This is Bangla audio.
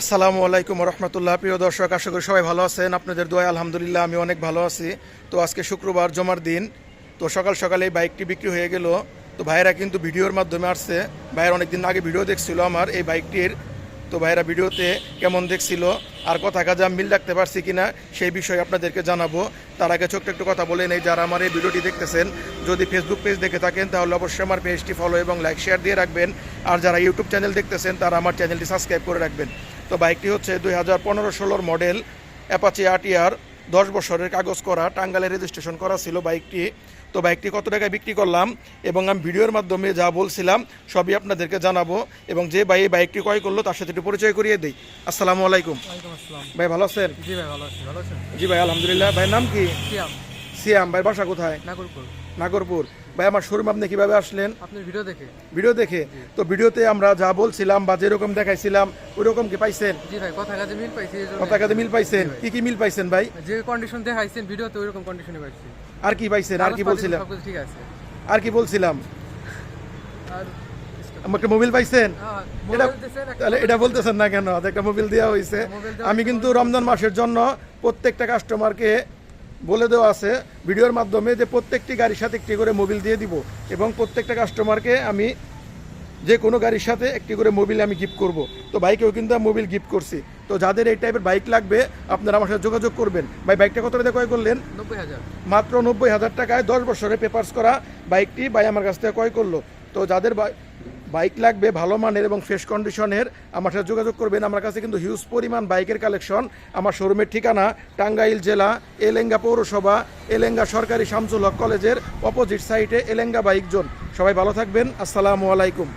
আসসালামু আলাইকুম রহমতুল্লাহ। প্রিয় দর্শক, আশা করি সবাই ভালো আছেন। আপনাদের দোয়ায় আলহামদুলিল্লাহ আমি অনেক ভালো আছি। তো আজকে শুক্রবার, জমার দিন। তো সকাল সকালে এই বাইকটি বিক্রি হয়ে গেল। তো ভাইয়েরা কিন্তু ভিডিওর মাধ্যমে আসছে। ভাইয়েরা অনেকদিন আগে ভিডিও দেখছিল আমার এই বাইকটির। তো ভাইয়েরা ভিডিওতে কেমন দেখছিল আর কথা কাজে আমি মিল রাখতে পারছি কিনা সেই বিষয়ে আপনাদেরকে জানাবো। তার আগে ছোট্ট একটু কথা বলে নেই, যারা আমার এই ভিডিওটি দেখতেছেন যদি ফেসবুক পেজ দেখে থাকেন তাহলে অবশ্যই আমার পেজটি ফলো এবং লাইক শেয়ার দিয়ে রাখবেন। আর যারা ইউটিউব চ্যানেল দেখতেছেন তারা আমার চ্যানেলটি সাবস্ক্রাইব করে রাখবেন। তো বাইকটি হচ্ছে 2015-16 মডেল অ্যাপাচি আরটিআর, 10 বছরের কাগজ করা, টাঙ্গাইলে রেজিস্ট্রেশন করা ছিল বাইকটি। তো বাইকটি কত টাকায় বিক্রি করলাম এবং আমি ভিডিওর মাধ্যমে যা বলছিলাম সবই আপনাদেরকে জানাবো। এবং যে ভাই এই বাইকটি ক্রয় করলো তার সাথে একটু পরিচয় করিয়ে দিই। আসসালামু আলাইকুম। ভাই ভালো আছেন? জি ভাই ভালো আছি। ভালো আছেন? জি ভাই আলহামদুলিল্লাহ। ভাইয়ের নাম কি? সিয়াম। সিয়াম। ভাই বাসা কোথায়? নাগরপুর। নাগরপুর। ভাই আমার শোরুম আপনি কিভাবে আসলেন? আপনার ভিডিও দেখে। ভিডিও দেখে? তো ভিডিওতে আমরা যা বলছিলাম বা যেরকম দেখাইছিলাম ওইরকম কি পাইছেন? জি ভাই, কথা কাজে মিল পাইছি। কথা কাজে মিল পাইছেন? কি কি মিল পাইছেন ভাই? যে কন্ডিশন দেখাইছেন ভিডিওতে ওইরকম কন্ডিশনে পাইছি। আর কি পাইছেন? আর কি বলছিলাম? সবকিছু ঠিক আছে। আর কি বলছিলাম? আর আমাকে মোবাইল পাইছেন? মোবাইল এটা দিছেন একটা। তাহলে এটা বলতেছেন না কেন? একটা মোবাইল দেওয়া হয়েছে। আমি কিন্তু রমজান মাসের জন্য প্রত্যেকটা কাস্টমারকে বলে দেওয়া আছে ভিডিওর মাধ্যমে যে প্রত্যেকটি গাড়ির সাথে একটি করে মোবিল দিয়ে দিব এবং প্রত্যেকটা কাস্টমারকে আমি যে কোনো গাড়ির সাথে একটি করে মোবিল আমি গিফট করব। তো বাইকেও কিন্তু আমি মোবিল গিফট করছি। তো যাদের এই টাইপের বাইক লাগবে আপনারা আমার সাথে যোগাযোগ করবেন। ভাই বাইকটা কত টাকা ক্রয় করলেন? 90,000। মাত্র 90,000 টাকায় 10 বছরের পেপারস করা বাইকটি ভাই আমার কাছ থেকে ক্রয় করলো। তো যাদের বাইক লাগবে ভালো মানের এবং ফ্রেশ কন্ডিশনের আমার সাথে যোগাযোগ করবেন। আমার কাছে কিন্তু হিউজ পরিমাণ বাইকের কালেকশন। আমার শোরুমের ঠিকানা টাঙ্গাইল জেলা, এলেঙ্গা পৌরসভা, এলেঙ্গা সরকারি শামসুল হক কলেজের অপোজিট সাইডে এলেঙ্গা বাইক জোন। সবাই ভালো থাকবেন। আসসালামু আলাইকুম।